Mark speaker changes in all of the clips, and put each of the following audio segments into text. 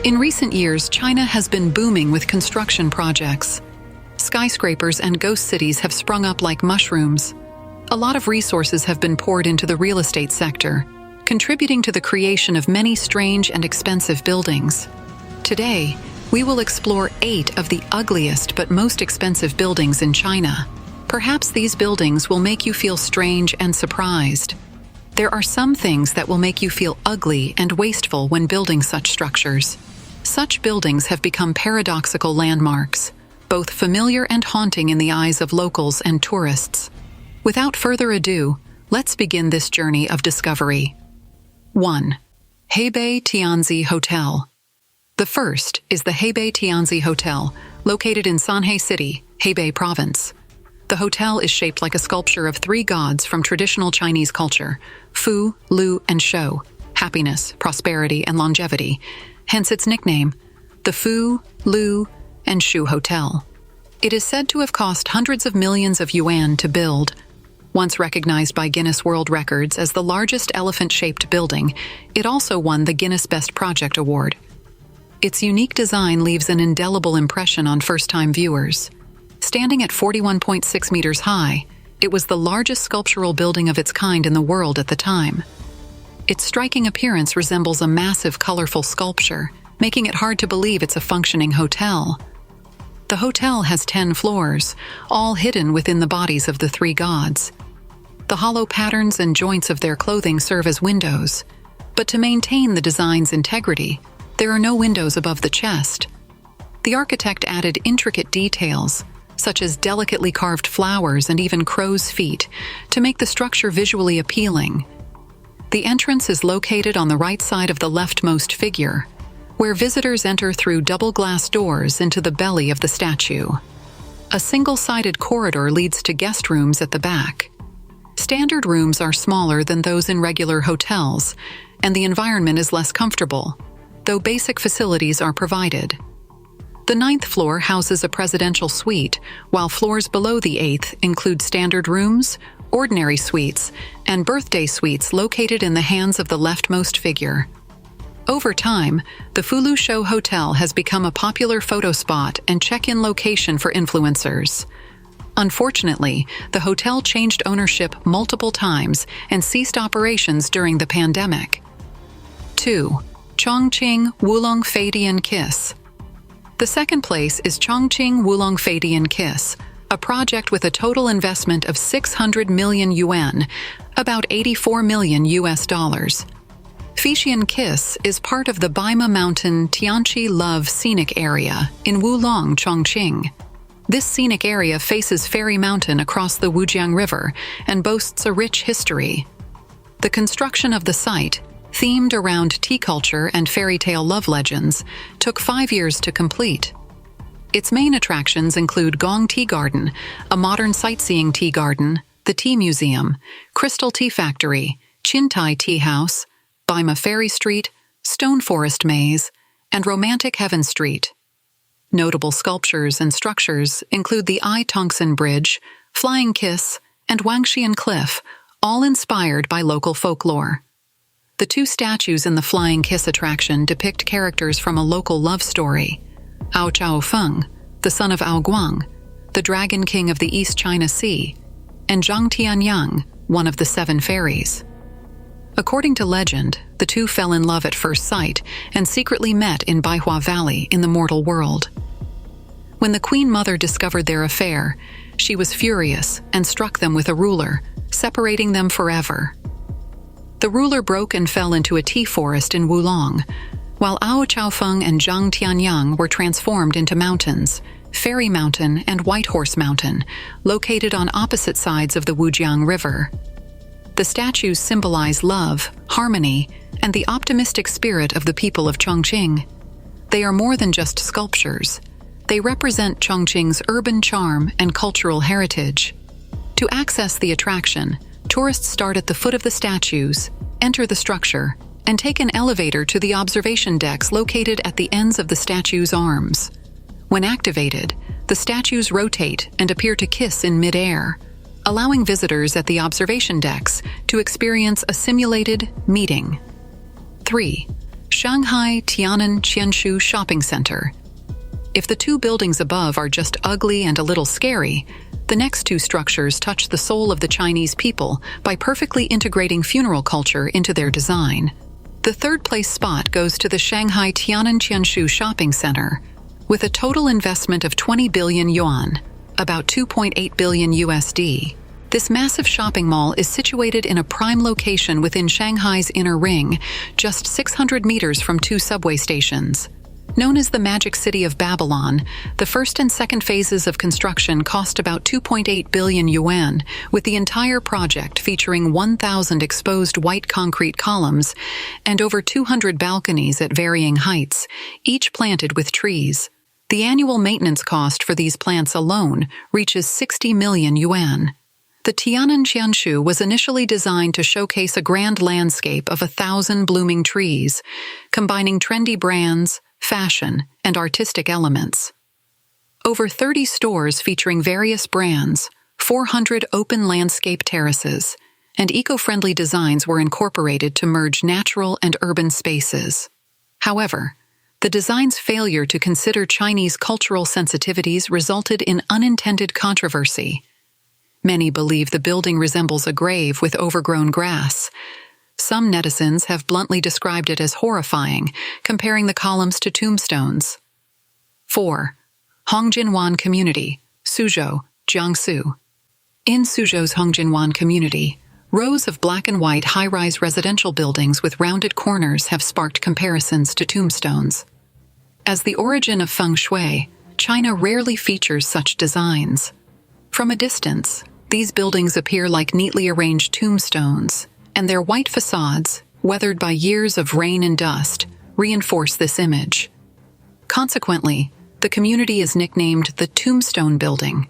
Speaker 1: In recent years, China has been booming with construction projects. Skyscrapers and ghost cities have sprung up like mushrooms. A lot of resources have been poured into the real estate sector, contributing to the creation of many strange and expensive buildings. Today, we will explore 8 of the ugliest but most expensive buildings in China. Perhaps these buildings will make you feel strange and surprised. There are some things that will make you feel ugly and wasteful when building such structures. Such buildings have become paradoxical landmarks, both familiar and haunting in the eyes of locals and tourists. Without further ado, let's begin this journey of discovery. 1. Hebei Tianzi Hotel. The first is the Hebei Tianzi Hotel, located in Sanhe City, Hebei Province. The hotel is shaped like a sculpture of 3 gods from traditional Chinese culture: Fu, Lu, and Shou, happiness, prosperity, and longevity. Hence its nickname, the Fu, Lu, and Shou Hotel. It is said to have cost hundreds of millions of yuan to build. Once recognized by Guinness World Records as the largest elephant-shaped building, it also won the Guinness Best Project Award. Its unique design leaves an indelible impression on first-time viewers. Standing at 41.6 meters high, it was the largest sculptural building of its kind in the world at the time. Its striking appearance resembles a massive, colorful sculpture, making it hard to believe it's a functioning hotel. The hotel has 10 floors, all hidden within the bodies of the 3 gods. The hollow patterns and joints of their clothing serve as windows, but to maintain the design's integrity, there are no windows above the chest. The architect added intricate details, such as delicately carved flowers and even crow's feet, to make the structure visually appealing. The entrance is located on the right side of the leftmost figure, where visitors enter through double glass doors into the belly of the statue. A single-sided corridor leads to guest rooms at the back. Standard rooms are smaller than those in regular hotels, and the environment is less comfortable, though basic facilities are provided. The 9th floor houses a presidential suite, while floors below the 8th include standard rooms, ordinary suites, and birthday suites located in the hands of the leftmost figure. Over time, the Fulu Shou Hotel has become a popular photo spot and check-in location for influencers. Unfortunately, the hotel changed ownership multiple times and ceased operations during the pandemic. 2. Chongqing Wulong Feidian Kiss. The second place is Chongqing Wulong Feidian Kiss, a project with a total investment of 600 million yuan, about 84 million US dollars. Feidian Kiss is part of the Baima Mountain Tianchi Love Scenic Area in Wulong, Chongqing. This scenic area faces Fairy Mountain across the Wujiang River and boasts a rich history. The construction of the site, themed around tea culture and fairy tale love legends, took 5 years to complete. Its main attractions include Gong Tea Garden, a modern sightseeing tea garden, the Tea Museum, Crystal Tea Factory, Qintai Tea House, Baima Ferry Street, Stone Forest Maze, and Romantic Heaven Street. Notable sculptures and structures include the Ai Tongsan Bridge, Flying Kiss, and Wangxian Cliff, all inspired by local folklore. The 2 statues in the Flying Kiss attraction depict characters from a local love story: Ao Chao Feng, the son of Ao Guang, the Dragon King of the East China Sea, and Zhang Tianyang, one of the 7 fairies. According to legend, the 2 fell in love at first sight and secretly met in Baihua Valley in the mortal world. When the Queen Mother discovered their affair, she was furious and struck them with a ruler, separating them forever. The ruler broke and fell into a tea forest in Wulong, while Ao Chaofeng and Zhang Tianyang were transformed into mountains, Fairy Mountain and White Horse Mountain, located on opposite sides of the Wujiang River. The statues symbolize love, harmony, and the optimistic spirit of the people of Chongqing. They are more than just sculptures. They represent Chongqing's urban charm and cultural heritage. To access the attraction, tourists start at the foot of the statues, enter the structure, and take an elevator to the observation decks located at the ends of the statue's arms. When activated, the statues rotate and appear to kiss in mid-air, allowing visitors at the observation decks to experience a simulated meeting. 3. Shanghai Tianan Qianshu Shopping Center. If the two buildings above are just ugly and a little scary, the next two structures touch the soul of the Chinese people by perfectly integrating funeral culture into their design. The third-place spot goes to the Shanghai Tianan Qianshu Shopping Center, with a total investment of 20 billion yuan, about 2.8 billion USD. This massive shopping mall is situated in a prime location within Shanghai's inner ring, just 600 meters from two subway stations. Known as the Magic City of Babylon, the first and second phases of construction cost about 2.8 billion yuan, with the entire project featuring 1,000 exposed white concrete columns and over 200 balconies at varying heights, each planted with trees. The annual maintenance cost for these plants alone reaches 60 million yuan. The Tianan Qianshu was initially designed to showcase a grand landscape of 1,000 blooming trees, combining trendy brands, fashion, and artistic elements. Over 30 stores featuring various brands, 400 open landscape terraces, and eco-friendly designs were incorporated to merge natural and urban spaces. However, the design's failure to consider Chinese cultural sensitivities resulted in unintended controversy. Many believe the building resembles a grave with overgrown grass. Some netizens have bluntly described it as horrifying, comparing the columns to tombstones. 4. Hongjinwan Community, Suzhou, Jiangsu. In Suzhou's Hongjinwan community, rows of black and white high-rise residential buildings with rounded corners have sparked comparisons to tombstones. As the origin of feng shui, China rarely features such designs. From a distance, these buildings appear like neatly arranged tombstones, and their white facades, weathered by years of rain and dust, reinforce this image. Consequently, the community is nicknamed the Tombstone Building.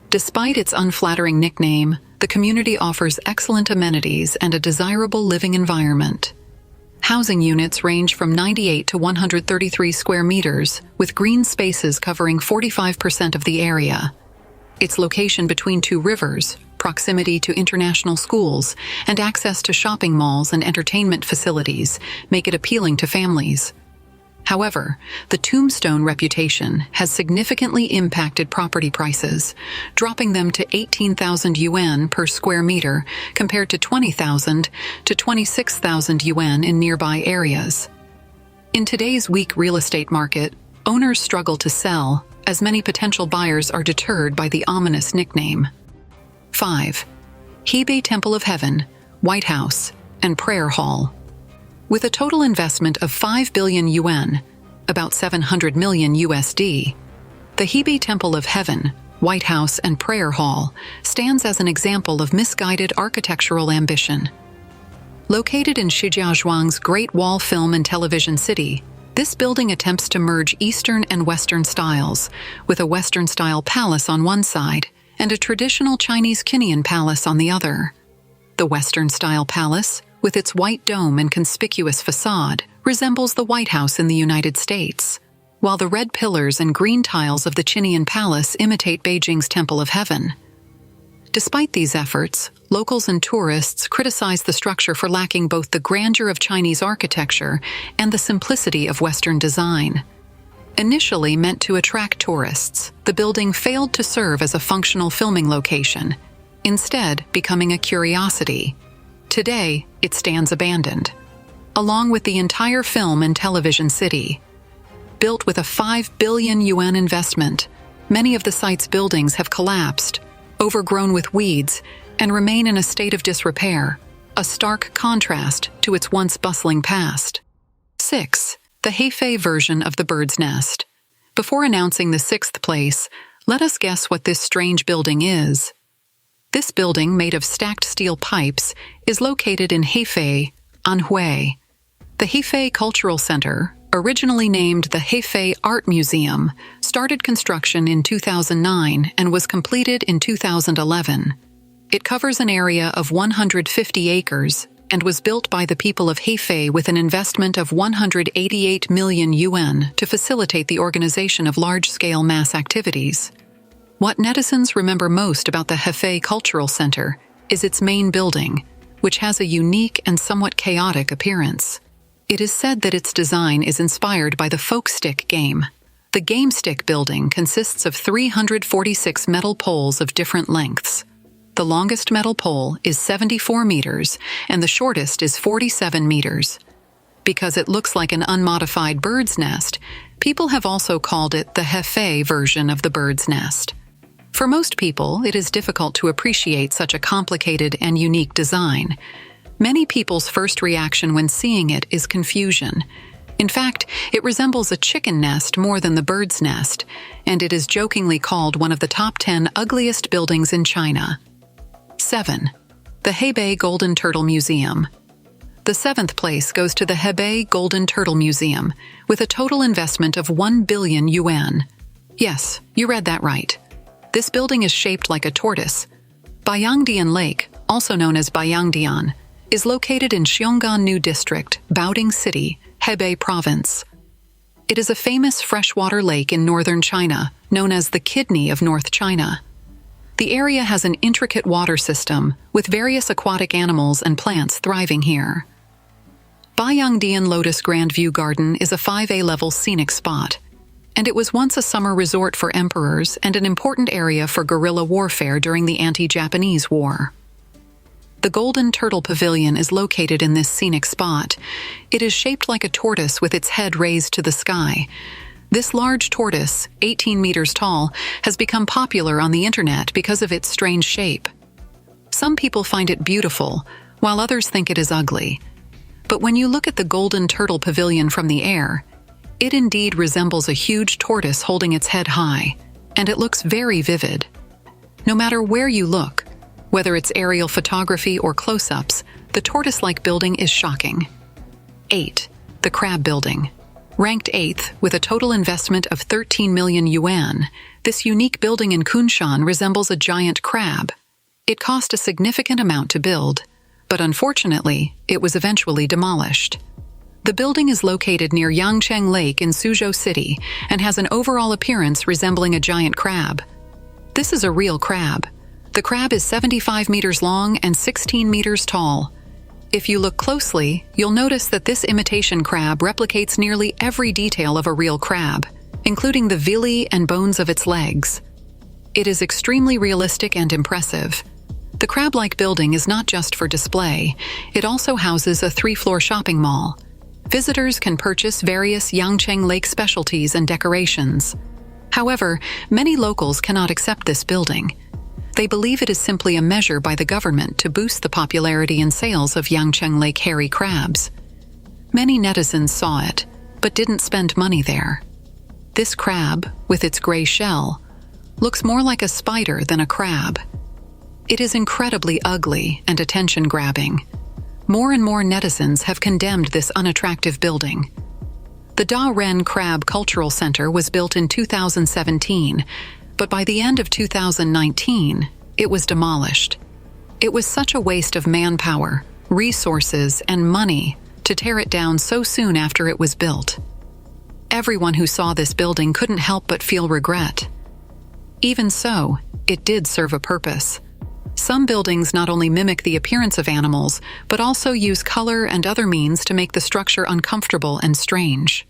Speaker 1: Despite its unflattering nickname, the community offers excellent amenities and a desirable living environment. Housing units range from 98 to 133 square meters, with green spaces covering 45% of the area. Its location between two rivers, proximity to international schools, and access to shopping malls and entertainment facilities make it appealing to families. However, the Tombstone reputation has significantly impacted property prices, dropping them to 18,000 yuan per square meter compared to 20,000 to 26,000 yuan in nearby areas. In today's weak real estate market, owners struggle to sell, as many potential buyers are deterred by the ominous nickname. 5. Hebei Temple of Heaven, White House, and Prayer Hall. With a total investment of 5 billion yuan, about 700 million USD, the Hebei Temple of Heaven, White House, and Prayer Hall stands as an example of misguided architectural ambition. Located in Shijiazhuang's Great Wall Film and Television City, this building attempts to merge Eastern and Western styles, with a Western-style palace on one side and a traditional Chinese Qinian palace on the other. The Western-style palace, with its white dome and conspicuous facade, resembles the White House in the United States, while the red pillars and green tiles of the Qinian Palace imitate Beijing's Temple of Heaven. Despite these efforts, locals and tourists criticize the structure for lacking both the grandeur of Chinese architecture and the simplicity of Western design. Initially meant to attract tourists, the building failed to serve as a functional filming location, instead becoming a curiosity. Today, it stands abandoned, along with the entire film and television city. Built with a 5 billion yuan investment, many of the site's buildings have collapsed, overgrown with weeds, and remain in a state of disrepair, a stark contrast to its once bustling past. 6. The Heifei version of the bird's nest. Before announcing the 6th place, let us guess what this strange building is. This building, made of stacked steel pipes, is located in Heifei, Anhui. The Heifei Cultural Center, originally named the Heifei Art Museum, started construction in 2009 and was completed in 2011. It covers an area of 150 acres and was built by the people of Heifei with an investment of 188 million yuan to facilitate the organization of large-scale mass activities. What netizens remember most about the Heifei Cultural Center is its main building, which has a unique and somewhat chaotic appearance. It is said that its design is inspired by the folk stick game. The game stick building consists of 346 metal poles of different lengths. The longest metal pole is 74 meters, and the shortest is 47 meters. Because it looks like an unmodified bird's nest, people have also called it the Heifei version of the bird's nest. For most people, it is difficult to appreciate such a complicated and unique design. Many people's first reaction when seeing it is confusion. In fact, it resembles a chicken nest more than the bird's nest, and it is jokingly called one of the top 10 ugliest buildings in China. 7. The Hebei Golden Turtle Museum. The 7th place goes to the Hebei Golden Turtle Museum, with a total investment of 1 billion yuan. Yes, you read that right. This building is shaped like a tortoise. Baiyangdian Lake, also known as Baiyangdian, is located in Xiong'an District, Baoding City, Hebei Province. It is a famous freshwater lake in northern China, known as the kidney of North China. The area has an intricate water system, with various aquatic animals and plants thriving here. Baiyangdian Lotus Grand View Garden is a 5A-level scenic spot, and it was once a summer resort for emperors and an important area for guerrilla warfare during the anti-Japanese War. The Golden Turtle Pavilion is located in this scenic spot. It is shaped like a tortoise with its head raised to the sky. This large tortoise, 18 meters tall, has become popular on the internet because of its strange shape. Some people find it beautiful, while others think it is ugly. But when you look at the Golden Turtle Pavilion from the air, it indeed resembles a huge tortoise holding its head high, and it looks very vivid. No matter where you look, whether it's aerial photography or close-ups, the tortoise-like building is shocking. 8. The Crab Building. Ranked 8th with a total investment of 13 million yuan, this unique building in Kunshan resembles a giant crab. It cost a significant amount to build, but unfortunately, it was eventually demolished. The building is located near Yangcheng Lake in Suzhou City and has an overall appearance resembling a giant crab. This is a real crab. The crab is 75 meters long and 16 meters tall. If you look closely, you'll notice that this imitation crab replicates nearly every detail of a real crab, including the villi and bones of its legs. It is extremely realistic and impressive. The crab-like building is not just for display, it also houses a 3-floor shopping mall. Visitors can purchase various Yangcheng Lake specialties and decorations. However, many locals cannot accept this building. They believe it is simply a measure by the government to boost the popularity and sales of Yangcheng Lake hairy crabs. Many netizens saw it, but didn't spend money there. This crab, with its gray shell, looks more like a spider than a crab. It is incredibly ugly and attention-grabbing. More and more netizens have condemned this unattractive building. The Da Ren Crab Cultural Center was built in 2017, but by the end of 2019, it was demolished. It was such a waste of manpower, resources, and money to tear it down so soon after it was built. Everyone who saw this building couldn't help but feel regret. Even so, it did serve a purpose. Some buildings not only mimic the appearance of animals, but also use color and other means to make the structure uncomfortable and strange.